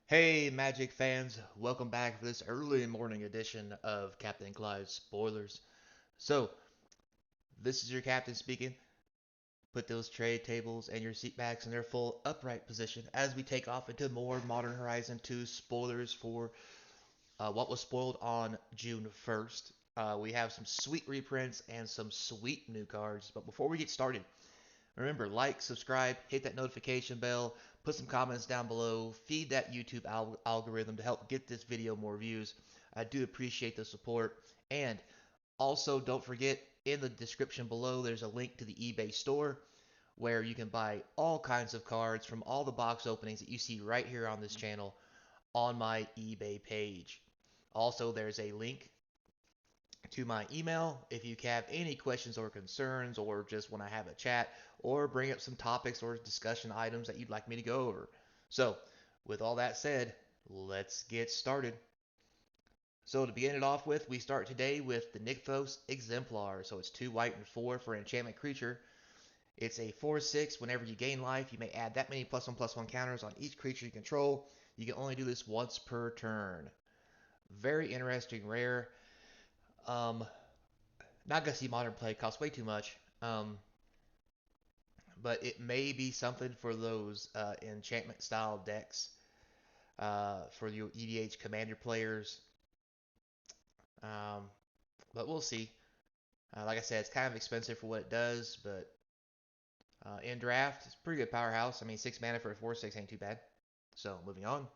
Hey, Magic fans, welcome back for this early morning edition of Capnclyde Spoilers. So, this is your captain speaking. Put those trade tables and your seat backs in their full upright position as we take off into more Modern Horizon 2 spoilers for what was spoiled on June 1st. We have some sweet reprints and some sweet new cards. But before we get started, remember, like, subscribe, hit that notification bell, put some comments down below, feed that YouTube algorithm to help get this video more views. I do appreciate the support. And also, don't forget, in the description below, there's a link to the eBay store where you can buy all kinds of cards from all the box openings that you see right here on this channel on my eBay page. Also, there's a link to my email if you have any questions or concerns or just want to have a chat or bring up some topics or discussion items that you'd like me to go over. So, with all that said, let's get started. So to begin it off with, we start today with the Nykthos Exemplar. So it's 2 white and 4 for an enchantment creature. It's a 4/6. Whenever you gain life, you may add that many +1/+1 counters on each creature you control. You can only do this once per turn. Very interesting rare. Um, Not gonna see modern play, costs way too much. But it may be something for those enchantment style decks for your EDH commander players. Um, but we'll see. Like I said, it's kind of expensive for what it does, but in draft, it's a pretty good powerhouse. I mean, 6 mana for a 4/6 ain't too bad. So moving on.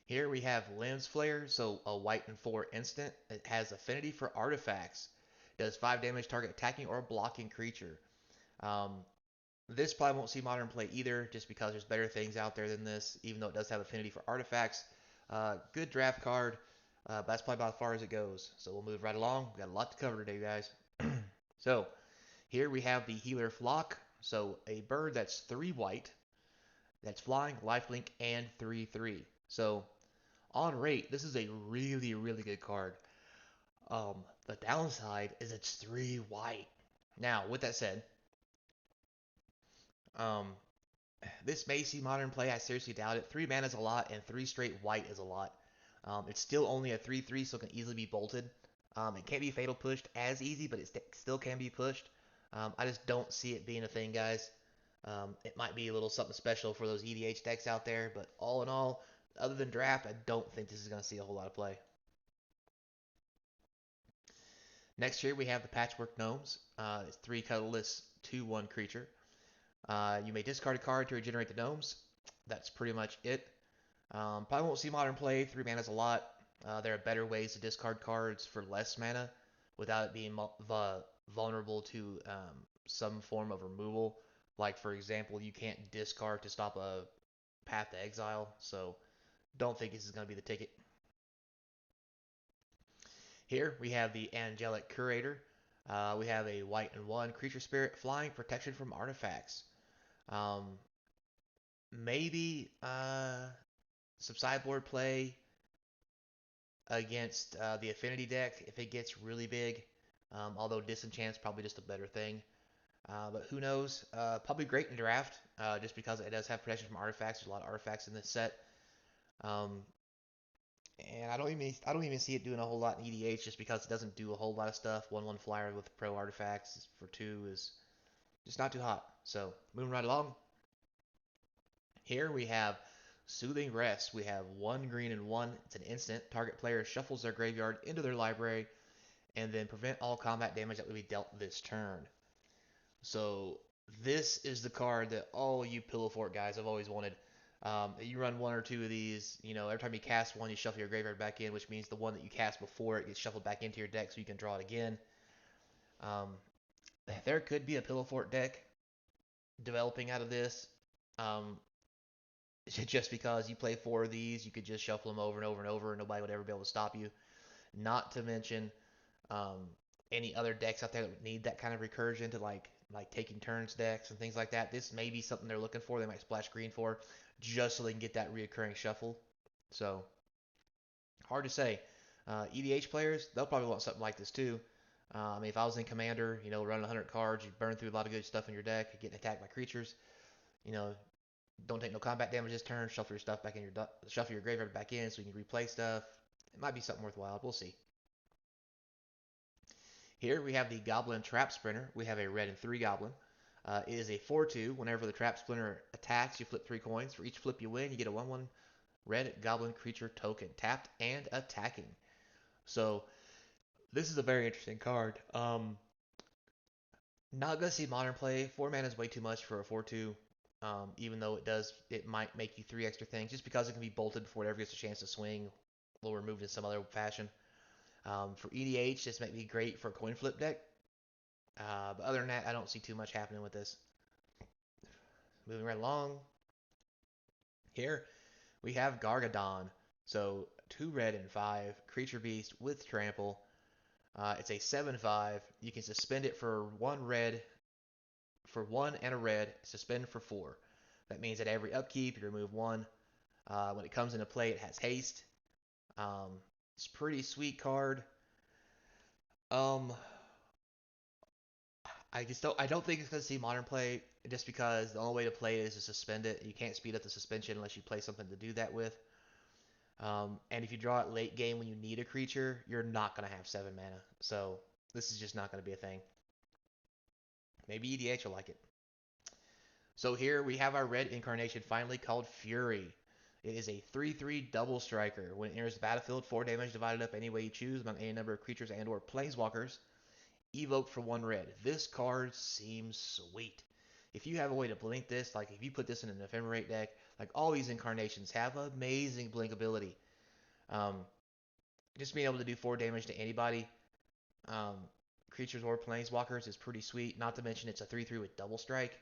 Here we have Lens Flare, so a white and 4 instant. It has affinity for artifacts. Does 5 damage target attacking or blocking creature. Um, This probably won't see modern play either, just because there's better things out there than this, even though it does have affinity for artifacts. Good draft card, but that's probably about as far as it goes. So we'll move right along. We got a lot to cover today, guys. So here we have the Healer Flock. So a bird that's 3 white, that's flying, lifelink, and 3/3. So on rate, this is a really, really good card. The downside is it's 3 white. Now, with that said, um, this may see modern play. I seriously doubt it. 3 mana is a lot, and 3 straight white is a lot. It's still only a 3/3, so it can easily be bolted. It can't be fatal pushed as easy, but it still can be pushed. I just don't see it being a thing, guys. It might be a little something special for those EDH decks out there, but all in all, other than draft, I don't think this is going to see a whole lot of play. Next here we have the Patchwork Gnomes. It's 3 colorless, 2/1 creature. You may discard a card to regenerate the gnomes. That's pretty much it. Probably won't see modern play. 3 mana is a lot. There are better ways to discard cards for less mana without it being vulnerable to some form of removal. Like, for example, you can't discard to stop a Path to Exile, so don't think this is going to be the ticket. Here we have the Angelic Curator. We have a white and 1 creature spirit flying protection from artifacts. Um, Maybe some sideboard play against the affinity deck if it gets really big. Although disenchant's probably just a better thing. But who knows? Probably great in draft, just because it does have protection from artifacts. There's a lot of artifacts in this set. Um, and I don't even see it doing a whole lot in EDH just because it doesn't do a whole lot of stuff. 1/1 flyer with pro artifacts for 2 is just not too hot. So moving right along. Here we have Soothing Rest. We have 1 green and 1. It's an instant. Target player shuffles their graveyard into their library and then prevent all combat damage that will be dealt this turn. So this is the card that all you Pillow Fort guys have always wanted. You run 1 or 2 of these, every time you cast one, you shuffle your graveyard back in, which means the one that you cast before it gets shuffled back into your deck so you can draw it again. Um, there could be a Pillow Fort deck developing out of this. Um, just because you play 4 of these, you could just shuffle them over and over and over, and nobody would ever be able to stop you. Not to mention um, any other decks out there that would need that kind of recursion to like taking turns decks and things like that. This may be something they're looking for. They might splash green for just so they can get that reoccurring shuffle. So hard to say. EDH players, they'll probably want something like this too. I mean, if I was in Commander, running 100 cards, you burn through a lot of good stuff in your deck, getting attacked by creatures. You know, Don't take no combat damage this turn. Shuffle your stuff back in shuffle your graveyard back in so you can replay stuff. It might be something worthwhile. We'll see. Here we have the Goblin Trap Sprinter. We have a red and 3 Goblin. It is a 4/2. Whenever the Trap Splinter attacks, you flip 3 coins. For each flip you win, you get a 1/1 red Goblin creature token, tapped and attacking. So this is a very interesting card. Not gonna see modern play. 4 mana is way too much for a 4/2. Even though it might make you 3 extra things just because it can be bolted before it ever gets a chance to swing, or removed in some other fashion. For EDH, this might be great for a coin flip deck. But other than that, I don't see too much happening with this. Moving right along. Here, we have Gargadon. So, 2 red and 5. Creature beast with trample. It's a 7/5. You can suspend it for 1 red. For 1 and a red, suspend for 4. That means that every upkeep, you remove 1. When it comes into play, it has haste. It's a pretty sweet card. Um, I don't think it's gonna see modern play just because the only way to play it is to suspend it. You can't speed up the suspension unless you play something to do that with. And if you draw it late game when you need a creature, you're not gonna have 7 mana. So this is just not gonna be a thing. Maybe EDH will like it. So here we have our red incarnation finally called Fury. It is a 3/3 double striker. When it enters the battlefield, 4 damage divided up any way you choose among any number of creatures and or planeswalkers. Evoke for 1 red. This card seems sweet. If you have a way to blink this, like if you put this in an ephemerate deck, like all these incarnations have amazing blink ability. Um, just being able to do 4 damage to anybody, um, creatures or planeswalkers, is pretty sweet. Not to mention it's a 3/3 with double strike.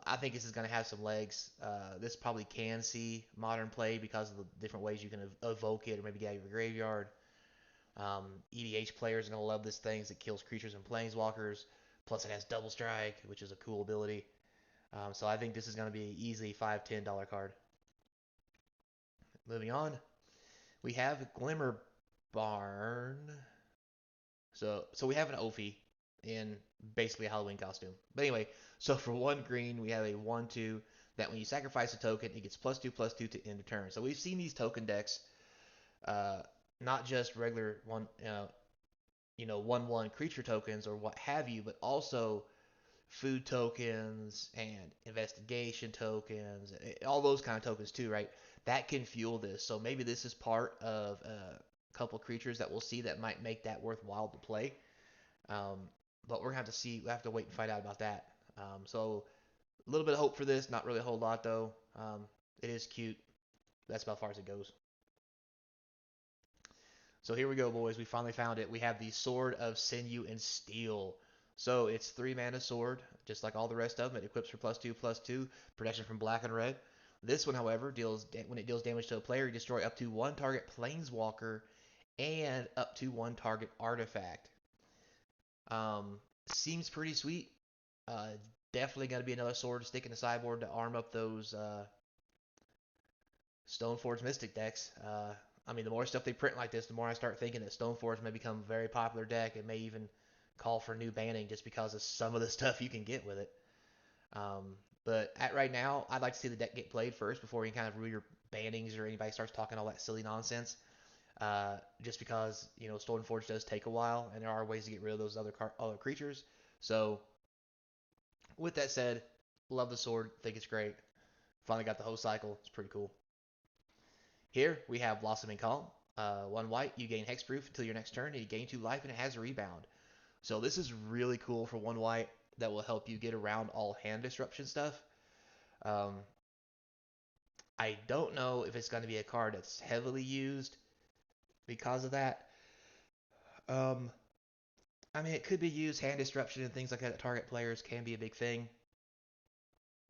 I think this is going to have some legs. This probably can see modern play because of the different ways you can evoke it or maybe get out of your graveyard. EDH players are going to love this thing as it kills creatures and planeswalkers. Plus, it has double strike, which is a cool ability. So I think this is going to be an easily $5-10 card. Moving on, we have Glimmer Barn. So we have an Ophi in basically a Halloween costume. But anyway, so for 1 green, we have a 1/2 that when you sacrifice a token, it gets +2/+2 to end of turn. So we've seen these token decks, uh, not just regular 1/1 creature tokens or what have you, but also food tokens and investigation tokens, all those kind of tokens too, right? That can fuel this. So maybe this is part of a couple creatures that we'll see that might make that worthwhile to play. But we're gonna have to see. We have to wait and find out about that. So a little bit of hope for this. Not really a whole lot though. It is cute. That's about as far as it goes. So here we go, boys. We finally found it. We have the Sword of Sinew and Steel. So it's 3 mana sword, just like all the rest of them. It equips for +2/+2, protection from black and red. This one, however, when it deals damage to a player, you destroy up to 1 target planeswalker and up to 1 target artifact. Seems pretty sweet. Uh, Definitely going to be another sword to stick in the sideboard to arm up those Stoneforge Mystic decks. I mean, the more stuff they print like this, the more I start thinking that Stoneforge may become a very popular deck. It may even call for new banning just because of some of the stuff you can get with it. But at right now, I'd like to see the deck get played first before you kind of rule your bannings or anybody starts talking all that silly nonsense. Just because Stoneforge does take a while, and there are ways to get rid of those other creatures. So, with that said, love the sword, think it's great. Finally got the whole cycle. It's pretty cool. Here we have Blossoming Calm. 1 white, you gain hexproof until your next turn, and you gain 2 life, and it has rebound. So this is really cool for 1 white that will help you get around all hand disruption stuff. Um, I don't know if it's going to be a card that's heavily used because of that. Um, I mean, it could be used. Hand disruption and things like that at target players can be a big thing.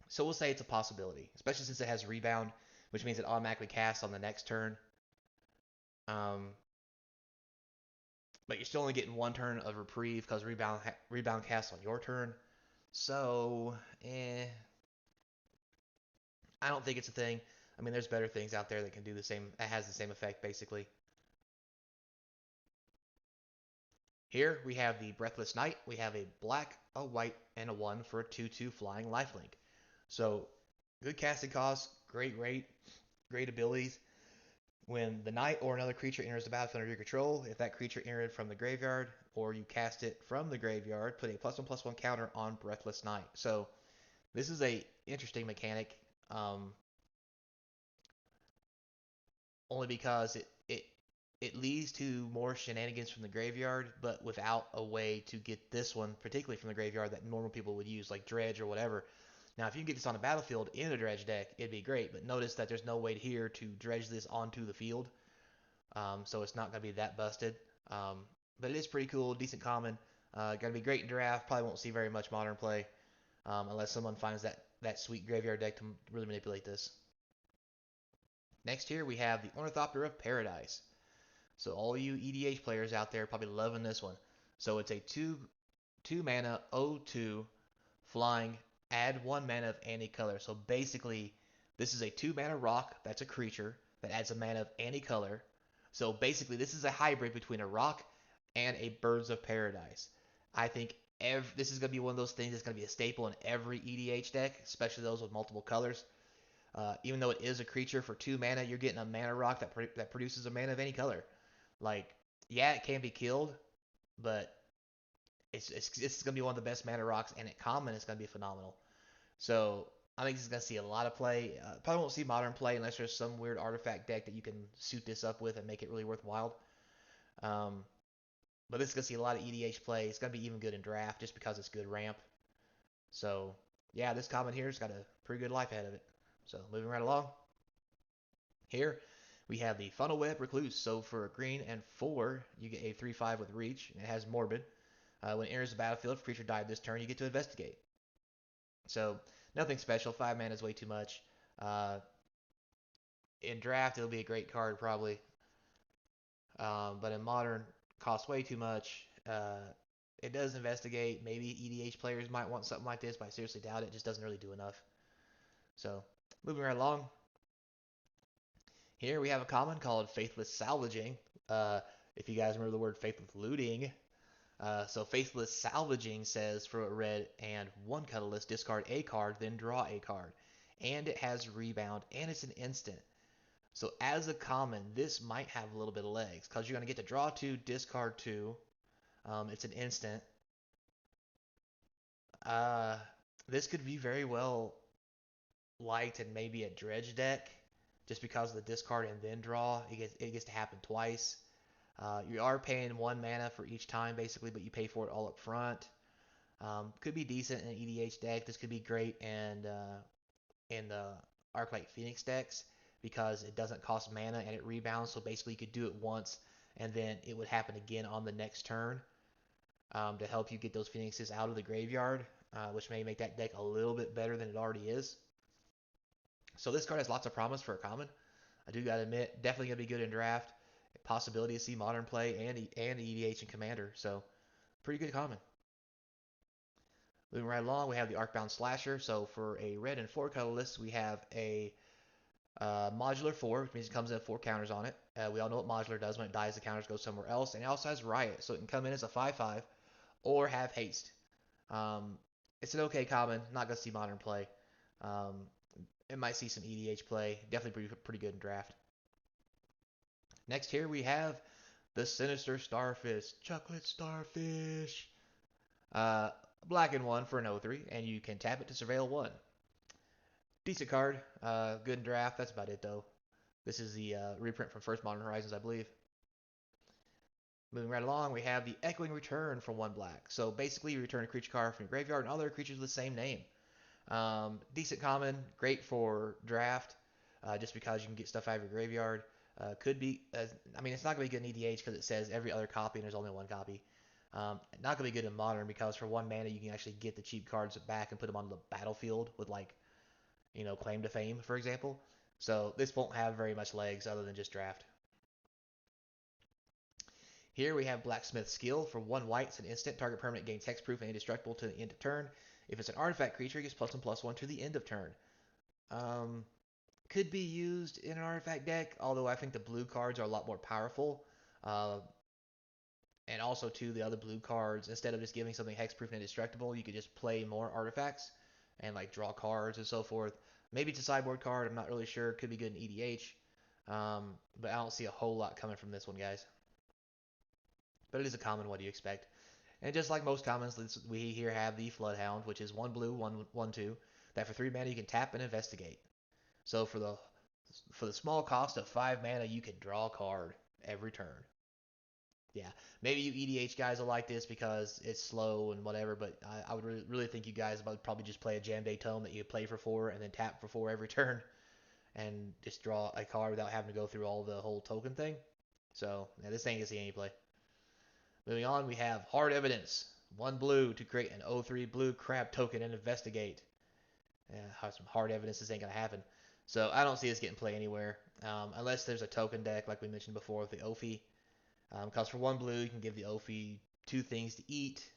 So we'll say it's a possibility, especially since it has rebound, which means it automatically casts on the next turn. But you're still only getting 1 turn of reprieve because rebound casts on your turn. So, I don't think it's a thing. I mean, there's better things out there that can do the same. That has the same effect basically. Here we have the Breathless Knight. We have a black, a white, and a 1 for a 2/2 flying lifelink. So Good casting cost, great rate, great abilities. When the knight or another creature enters the battlefield under your control, if that creature entered from the graveyard or you cast it from the graveyard, put a +1/+1 counter on breathless knight. So this is a interesting mechanic, um, only because it leads to more shenanigans from the graveyard, but without a way to get this one, particularly from the graveyard, that normal people would use, like dredge or whatever. Now, if you can get this on the battlefield in a dredge deck, it'd be great. But notice that there's no way here to dredge this onto the field, so it's not going to be that busted. Um, but it is pretty cool, decent common. Going to be great in draft. Probably won't see very much modern play unless someone finds that sweet graveyard deck to really manipulate this. Next here we have the Ornithopter of Paradise. So all you EDH players out there are probably loving this one. So it's a two mana O2 flying, add 1 mana of any color. So basically, this is a 2 mana rock that's a creature that adds a mana of any color. So basically, this is a hybrid between a rock and a Birds of Paradise. I think this is going to be one of those things that's going to be a staple in every EDH deck, especially those with multiple colors. Even though it is a creature for 2 mana, you're getting a mana rock that produces a mana of any color. Like, yeah, it can be killed, but it's gonna be one of the best mana rocks, and at common, it's gonna be phenomenal. So I think this is gonna see a lot of play. Probably won't see modern play unless there's some weird artifact deck that you can suit this up with and make it really worthwhile. Um, but this is gonna see a lot of EDH play. It's gonna be even good in draft just because it's good ramp. So yeah, this common here's got a pretty good life ahead of it. So moving right along. Here we have the Funnel Web Recluse. So for a green and 4, you get a 3/5 with reach. It has Morbid. When it enters the battlefield, if a creature died this turn, you get to investigate. So nothing special. 5 mana is way too much. Uh, in draft, it'll be a great card probably, but in modern, costs way too much. It does investigate. Maybe EDH players might want something like this, but I seriously doubt it. It just doesn't really do enough. So moving right along. Here we have a common called Faithless Salvaging. Uh, if you guys remember the word faithless looting, so faithless salvaging says for a red and 1 colorless, discard a card, then draw a card. And it has rebound, and it's an instant. So as a common, this might have a little bit of legs, because you're going to get to draw 2, discard 2. It's an instant. Uh, this could be very well liked in maybe a dredge deck, just because of the discard and then draw. It gets to happen twice. You are paying 1 mana for each time, basically, but you pay for it all up front. Could be decent in an EDH deck. This could be great in the Arclight Phoenix decks because it doesn't cost mana and it rebounds. So basically, you could do it once and then it would happen again on the next turn to help you get those Phoenixes out of the graveyard, which may make that deck a little bit better than it already is. So this card has lots of promise for a common. I do gotta admit, definitely gonna be good in draft. Possibility to see modern play and EDH and Commander. So pretty good common. Moving right along, we have the Arcbound Slasher. So for a red and 4 colorless, we have a modular 4, which means it comes in 4 counters on it. We all know what modular does. When it dies, the counters go somewhere else. And it also has Riot, so it can come in as a 5/5 or have haste. Um, it's an okay common. Not going to see modern play. Um, it might see some EDH play. Definitely pretty good in draft. Next here we have the Sinister Starfish. Chocolate Starfish. Uh, black and 1 for an 0/3, and you can tap it to surveil 1. Decent card. Good in draft. That's about it, though. This is the reprint from First Modern Horizons, I believe. Moving right along, we have the Echoing Return for 1 black. So basically, you return a creature card from your graveyard and other creatures with the same name. Decent common, great for draft, just because you can get stuff out of your graveyard. Could be, I mean, it's not going to be good in EDH because it says every other copy and there's only 1 copy. Not going to be good in modern because for 1 mana you can actually get the cheap cards back and put them on the battlefield with like, Claim to Fame, for example. So this won't have very much legs other than just draft. Here we have Blacksmith Skill for 1 white. It's an instant. Target permanent gains hexproof and indestructible to the end of turn. If it's an artifact creature, it gets +1/+1 to the end of turn. Um, could be used in an artifact deck, although I think the blue cards are a lot more powerful. Uh, and also, too, the other blue cards, instead of just giving something hexproof and indestructible, you could just play more artifacts and like draw cards and so forth. Maybe it's a sideboard card. I'm not really sure. Could be good in EDH. But I don't see a whole lot coming from this one, guys. But it is a common. What do you expect? And just like most commons, we here have the Floodhound, which is 1 blue, 1/2. That for 3 mana you can tap and investigate. So for the small cost of 5 mana, you can draw a card every turn. Yeah, maybe you EDH guys will like this because it's slow and whatever, but I would really think you guys would probably just play a Jam Day Tome that you play for 4 and then tap for 4 every turn and just draw a card without having to go through all the whole token thing. So, yeah, this ain't gonna see any play. Moving on, we have Hard Evidence. 1 blue to create an 0/3 blue crab token and investigate. Yeah, some hard evidence this ain't gonna happen. So I don't see this getting play anywhere, unless there's a token deck like we mentioned before with the Ophi. Because for 1 blue, you can give the Ophi 2 things to eat.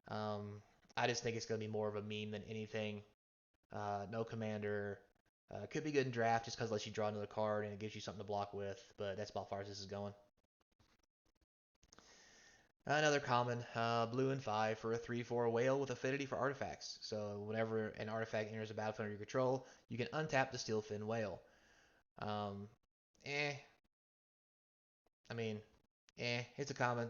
I just think it's gonna be more of a meme than anything. No commander. Could be good in draft just because it lets you draw another card and it gives you something to block with, but that's about as far as this is going. Another common, blue and 5 for a 3/4 whale with affinity for artifacts. So whenever an artifact enters a battlefield under your control, you can untap the Steelfin whale. Um, eh. I mean, it's a common.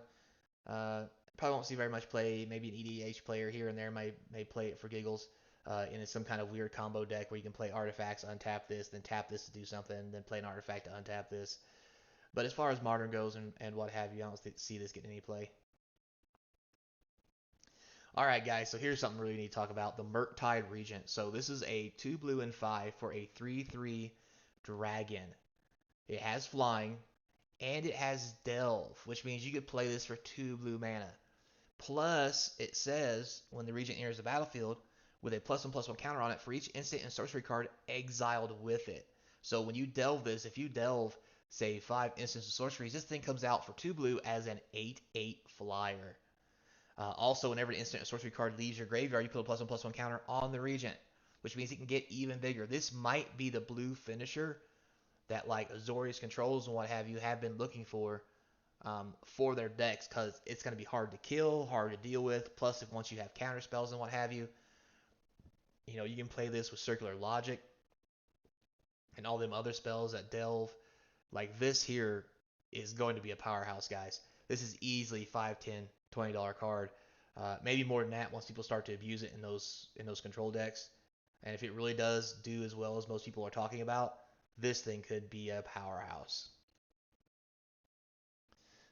Uh, Probably won't see very much play. Maybe an EDH player here and there may play it for giggles. In some kind of weird combo deck where you can play artifacts, untap this, then tap this to do something, then play an artifact to untap this. But as far as modern goes and what have you, I don't see this getting any play. All right, guys, so here's something really need to talk about, the Murktide Regent. So this is a 2 blue and 5 for a 3/3 dragon. It has flying, and it has delve, which means you could play this for 2 blue mana. Plus, it says when the Regent enters the battlefield with a +1/+1 counter on it for each instant and sorcery card exiled with it. So when you delve this, if you delve, say, 5 instants of sorceries, this thing comes out for 2 blue as an 8/8 flyer. Also, whenever an instant or sorcery card leaves your graveyard, you put a +1/+1 counter on the Regent, which means it can get even bigger. This might be the blue finisher that like Azorius controls and what have you have been looking for their decks, because it's going to be hard to kill, hard to deal with. Plus, if once you have counter spells and what have you, you can play this with circular logic and all them other spells that delve. Like this here is going to be a powerhouse, guys. This is easily $5, $10, $20 card. Maybe more than that once people start to abuse it in those control decks. And if it really does do as well as most people are talking about, this thing could be a powerhouse.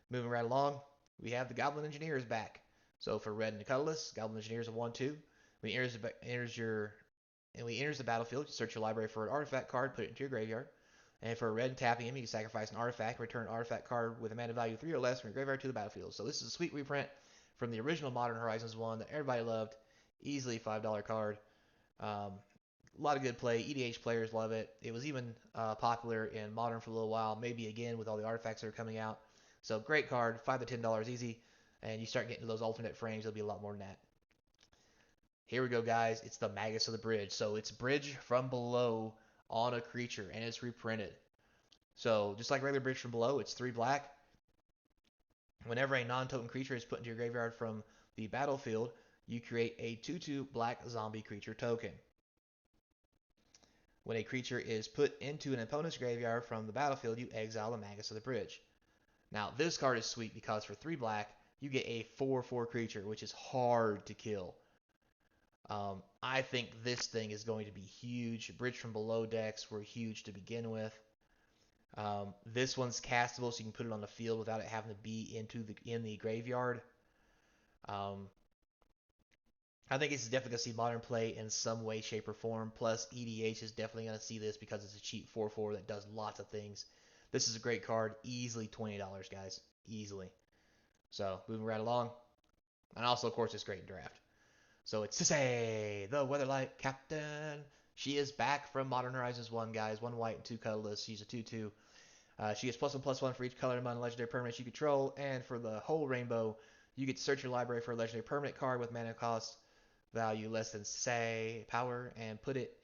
Moving right along, we have the Goblin Engineers back. So for red and colorless, Goblin Engineers are 1/2. When he enters the battlefield, you search your library for an artifact card, put it into your graveyard. And for a red and tapping him, you sacrifice an artifact, return an artifact card with a mana value 3 or less from your graveyard to the battlefield. So this is a sweet reprint from the original Modern Horizons one that everybody loved. Easily $5 card. A lot of good play. EDH players love it. It was even popular in Modern for a little while. Maybe again with all the artifacts that are coming out. So great card, $5 to $10 easy. And you start getting to those alternate frames, it'll be a lot more than that. Here we go, guys. It's the Magus of the Bridge. So it's Bridge from Below on a creature, and it's reprinted. So just like regular Bridge from Below, it's 3 black. Whenever a non-token creature is put into your graveyard from the battlefield, you create a 2/2 black zombie creature token. When a creature is put into an opponent's graveyard from the battlefield, you exile the Magus of the Bridge. Now, this card is sweet because for 3 black, you get a 4/4 creature, which is hard to kill. I think this thing is going to be huge. Bridge from Below decks were huge to begin with. This one's castable, so you can put it on the field without it having to be in the graveyard. I think it's definitely going to see modern play in some way, shape, or form. Plus, EDH is definitely going to see this because it's a cheap 4/4 that does lots of things. This is a great card. Easily $20, guys. Easily. So, moving right along. And also, of course, it's great in draft. So it's Sisay, the weatherlight captain. She is back from Modern Horizons 1, guys. 1 white and 2 colorless. She's a 2/2. She gets +1/+1 for each color among legendary permanents you control. And for the whole rainbow, you get to search your library for a legendary permanent card with mana cost value less than, say, power, and put it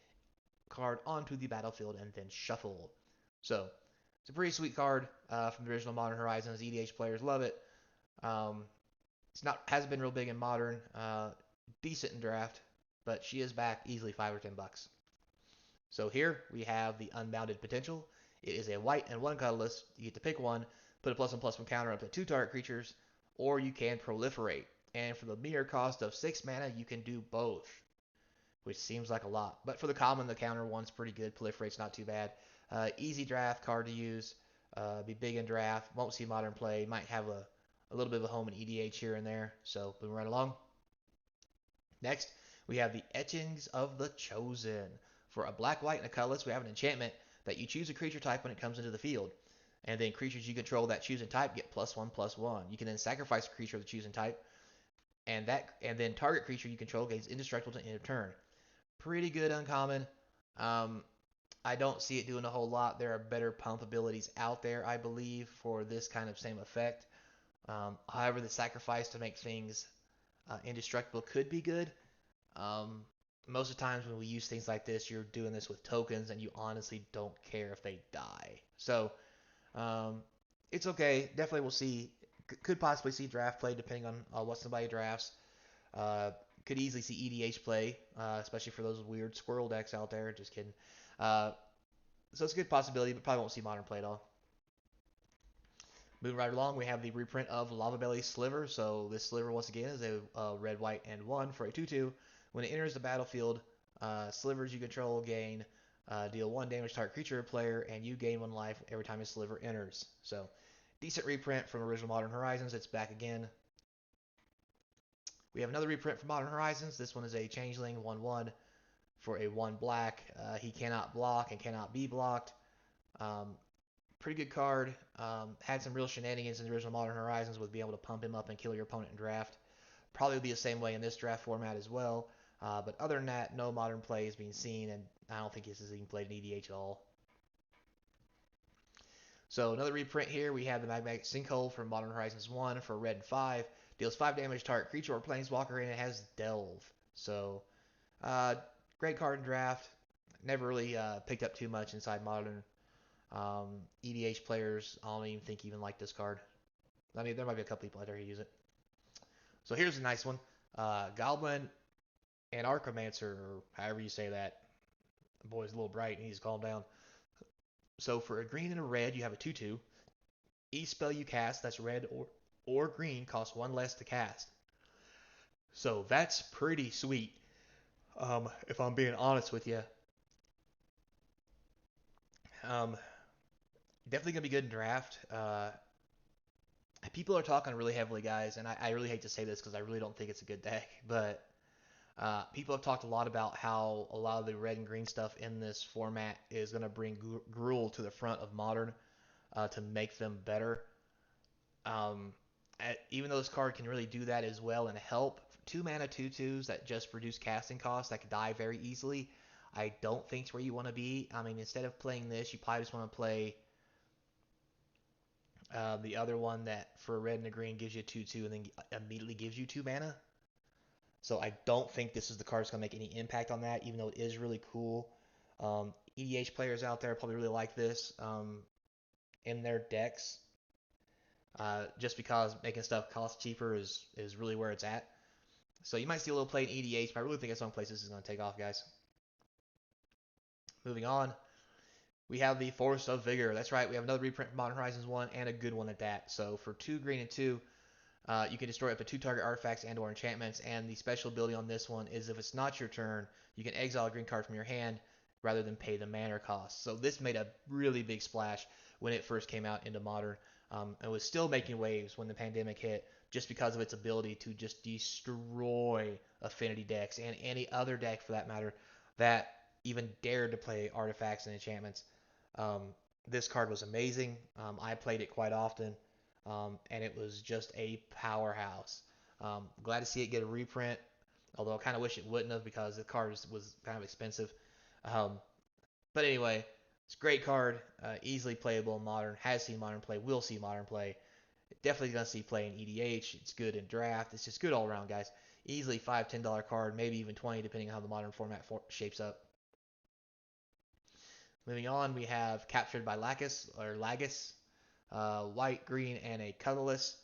card onto the battlefield and then shuffle. So it's a pretty sweet card from the original Modern Horizons. EDH players love it. Hasn't been real big in Modern. Decent in draft, but she is back easily 5 or 10 bucks. So here we have the unbounded potential. It is a white and one colorless. You get to pick one, put a +1/+1 counter up to 2 target creatures, or you can proliferate. And for the mere cost of 6 mana, you can do both, which seems like a lot. But for the common, the counter one's pretty good. Proliferate's not too bad. Easy draft card to use. Be big in draft. Won't see modern play. Might have a little bit of a home in EDH here and there. So moving right along. Next, we have the Etchings of the Chosen. For a black, white, and a colorless, we have an enchantment that you choose a creature type when it comes into the field. And then creatures you control that chosen type get +1/+1. You can then sacrifice a creature of the chosen type, and then target creature you control gains indestructible to end of turn. Pretty good uncommon. Um, I don't see it doing a whole lot. There are better pump abilities out there, I believe, for this kind of same effect. However, the sacrifice to make things indestructible could be good. Um, Most of the times when we use things like this, you're doing this with tokens, and you honestly don't care if they die. So um, it's okay. Definitely, we'll see. Could possibly see draft play depending on what somebody drafts. Uh, could easily see EDH play, especially for those weird squirrel decks out there. Just kidding. Uh, so it's a good possibility, but probably won't see modern play at all. Moving right along, we have the reprint of Lava Belly Sliver. So this Sliver, once again, is a red, white, and 1 for a 2/2. When it enters the battlefield, slivers you control gain deal 1 damage to target creature or player, and you gain 1 life every time a sliver enters. So decent reprint from original Modern Horizons. It's back again. We have another reprint from Modern Horizons. This one is a changeling 1/1 for a 1 black. He cannot block and cannot be blocked. Pretty good card. Had some real shenanigans in the original Modern Horizons with being able to pump him up and kill your opponent in draft. Probably will be the same way in this draft format as well. But other than that, no modern play is being seen, and I don't think this is even played in EDH at all. So another reprint here, we have the magmatic sinkhole from Modern Horizons 1 for red and 5. Deals 5 damage to target creature or planeswalker, and it has delve. So uh, great card in draft. Never really picked up too much inside modern. EDH players, I don't even think even like this card. I mean, there might be a couple people out there who use it. So here's a nice one. Goblin and Archamancer, or however you say that. The boy's a little bright and he's calmed down. So for a green and a red, you have a 2/2. Each spell you cast that's red or green costs 1 less to cast. So that's pretty sweet. If I'm being honest with you. Um, Definitely gonna be good in draft. People are talking really heavily, guys, and I really hate to say this because I really don't think it's a good deck, but people have talked a lot about how a lot of the red and green stuff in this format is going to bring Gruul to the front of Modern to make them better. Um, Even though this card can really do that as well and help, 2 mana 2/2s that just reduce casting costs that could die very easily, I don't think it's where you want to be. I mean, instead of playing this, you probably just want to play the other one that for red and a green gives you a 2/2 and then immediately gives you 2 mana. So I don't think this is the card that's going to make any impact on that, even though it is really cool. EDH players out there probably really like this in their decks, just because making stuff cost cheaper is really where it's at. So you might see a little play in EDH, but I really think at some places this is going to take off, guys. Moving on, we have the Force of Vigor. That's right, we have another reprint from Modern Horizons 1 and a good one at that. So for 2 green and 2, you can destroy up to 2 target artifacts and or enchantments, and the special ability on this one is if it's not your turn, you can exile a green card from your hand rather than pay the mana cost. So this made a really big splash when it first came out into Modern. It was still making waves when the pandemic hit just because of its ability to just destroy affinity decks and any other deck for that matter that even dared to play artifacts and enchantments. Um, this card was amazing. I played it quite often. And it was just a powerhouse. Glad to see it get a reprint, although I kind of wish it wouldn't have because the card was kind of expensive. Um, but anyway, it's a great card, easily playable in Modern, has seen Modern play, will see Modern play. Definitely going to see play in EDH. It's good in draft. It's just good all around, guys. Easily $5, $10 card, maybe even 20 depending on how the Modern format shapes up. Moving on, we have Captured by Lacus, or Lagus, white, green, and a colorless.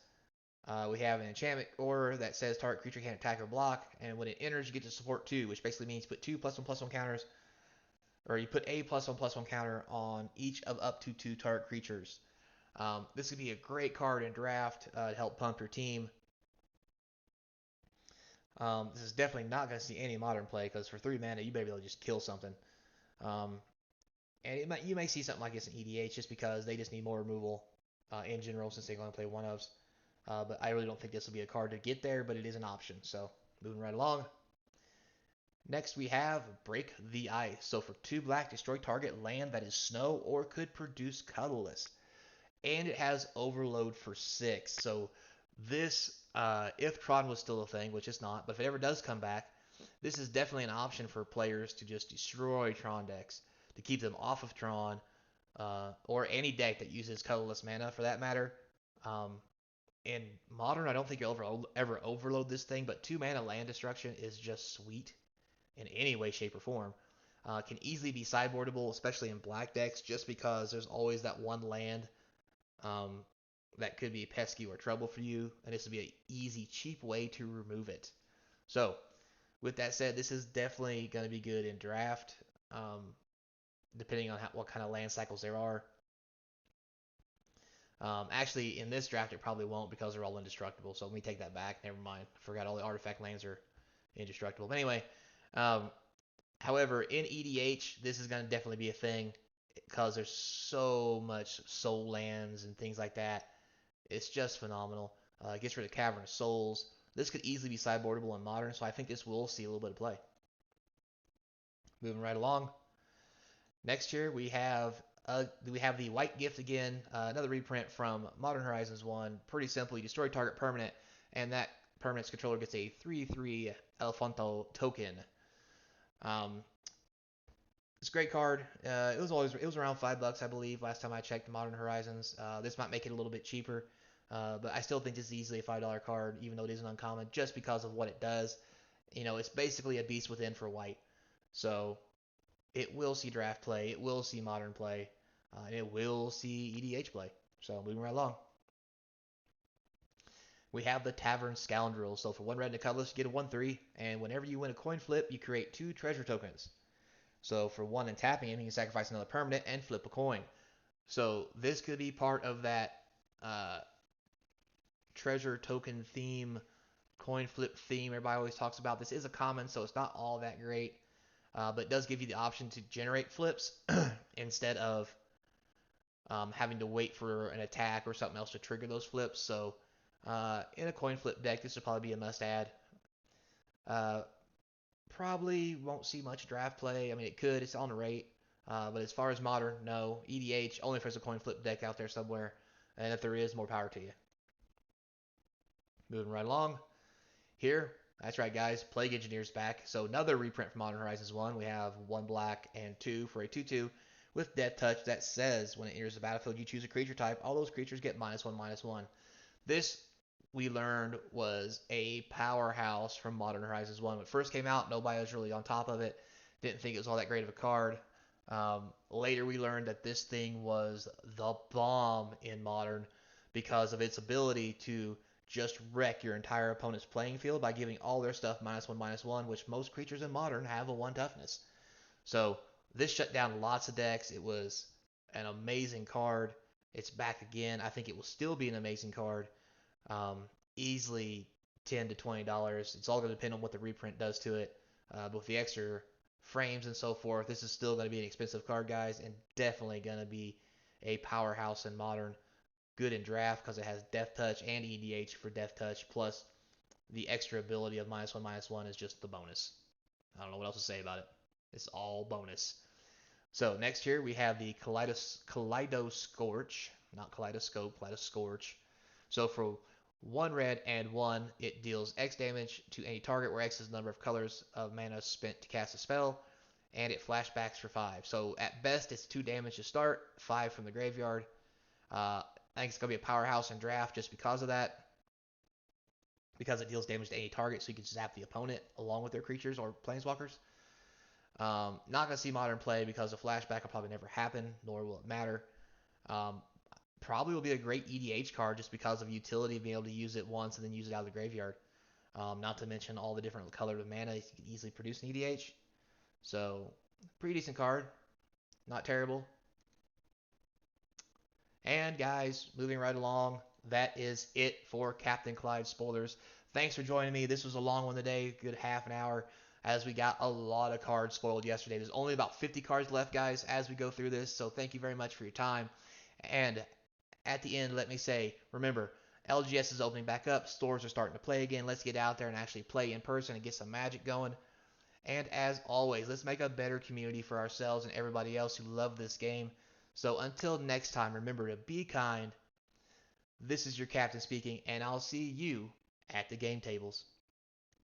We have an enchantment order that says target creature can't attack or block, and when it enters, you get to support 2, which basically means you put 2 +1/+1 counters, or you put a +1/+1 counter on each of up to 2 target creatures. This could be a great card in draft to help pump your team. This is definitely not going to see any modern play because for 3 mana, you may be able to just kill something. Um, and you may see something like this in EDH just because they just need more removal in general since they only play 1/ofs. But I really don't think this will be a card to get there, but it is an option. So moving right along. Next we have Break the Ice. So for 2 black, destroy target land that is snow or could produce colorless. And it has Overload for 6. So this, if Tron was still a thing, which it's not, but if it ever does come back, this is definitely an option for players to just destroy Tron decks, to keep them off of Tron, or any deck that uses colorless mana for that matter. In Modern, I don't think you'll ever overload this thing, but 2 mana land destruction is just sweet in any way, shape, or form. Can easily be sideboardable, especially in black decks, just because there's always that one land um, that could be pesky or trouble for you, and this would be an easy, cheap way to remove it. So, with that said, this is definitely going to be good in draft, depending on what kind of land cycles there are. Actually, in this draft, it probably won't because they're all indestructible. So let me take that back. Never mind. I forgot all the artifact lands are indestructible. But anyway, um, however, in EDH, this is going to definitely be a thing because there's so much soul lands and things like that. It's just phenomenal. It gets rid of Cavern of Souls. This could easily be sideboardable in Modern, so I think this will see a little bit of play. Moving right along. Next here we have the White Gift again, another reprint from Modern Horizons 1. Pretty simple, you destroy target permanent, and that permanent's controller gets a 3/3 Elefanto token. It's a great card. It was around $5, I believe, last time I checked Modern Horizons. This might make it a little bit cheaper, but I still think this is easily a $5 card, even though it isn't uncommon, just because of what it does. It's basically a beast within for white. So it will see draft play, it will see modern play, and it will see EDH play. So moving right along. We have the Tavern Scoundrel. So for 1 red and a colorless, you get a 1/3, and whenever you win a coin flip, you create 2 treasure tokens. So for 1 and tapping him, you can sacrifice another permanent and flip a coin. So this could be part of that treasure token theme, coin flip theme everybody always talks about. This is a common, so it's not all that great. But it does give you the option to generate flips instead of having to wait for an attack or something else to trigger those flips. So in a coin flip deck, this would probably be a must-add. Probably won't see much draft play. I mean, it could. It's on the rate. But as far as modern, no. EDH, only if there's a coin flip deck out there somewhere. And if there is, more power to you. Moving right along. Here, that's right, guys. Plague Engineer's back. So another reprint from Modern Horizons 1. We have 1 black and 2 for a 2/2 with Death Touch that says when it enters the battlefield, you choose a creature type. All those creatures get -1/-1. This, we learned, was a powerhouse from Modern Horizons 1. When it first came out, nobody was really on top of it. Didn't think it was all that great of a card. Later, we learned that this thing was the bomb in Modern because of its ability to just wreck your entire opponent's playing field by giving all their stuff -1/-1, which most creatures in Modern have a 1 toughness. So this shut down lots of decks. It was an amazing card. It's back again. I think it will still be an amazing card. Easily $10 to $20. It's all going to depend on what the reprint does to it. But with the extra frames and so forth, this is still going to be an expensive card, guys, and definitely going to be a powerhouse in Modern. Good in draft because it has Death Touch and EDH for Death Touch, plus the extra ability of -1/-1 is just the bonus. I don't know what else to say about it. It's all bonus. So next here we have the Kaleidoscorch, not Kaleidoscope, Kaleidoscorch. So for 1 red and 1, it deals X damage to any target where X is the number of colors of mana spent to cast a spell, and it flashbacks for 5. So at best, it's 2 damage to start, 5 from the graveyard. I think it's going to be a powerhouse in draft just because of that. Because it deals damage to any target, so you can zap the opponent along with their creatures or planeswalkers. Not going to see modern play because the flashback will probably never happen, nor will it matter. probably will be a great EDH card just because of utility of being able to use it once and then use it out of the graveyard. Not to mention all the different colors of mana you can easily produce in EDH. So, pretty decent card. Not terrible. And guys, moving right along, that is it for Capnclyde spoilers. Thanks for joining me. This was a long one today, good half an hour, as we got a lot of cards spoiled yesterday. There's only about 50 cards left, guys, as we go through this. So thank you very much for your time. And at the end, let me say, remember, LGS is opening back up. Stores are starting to play again. Let's get out there and actually play in person and get some magic going. And as always, let's make a better community for ourselves and everybody else who love this game. So until next time, remember to be kind. This is your captain speaking, and I'll see you at the game tables.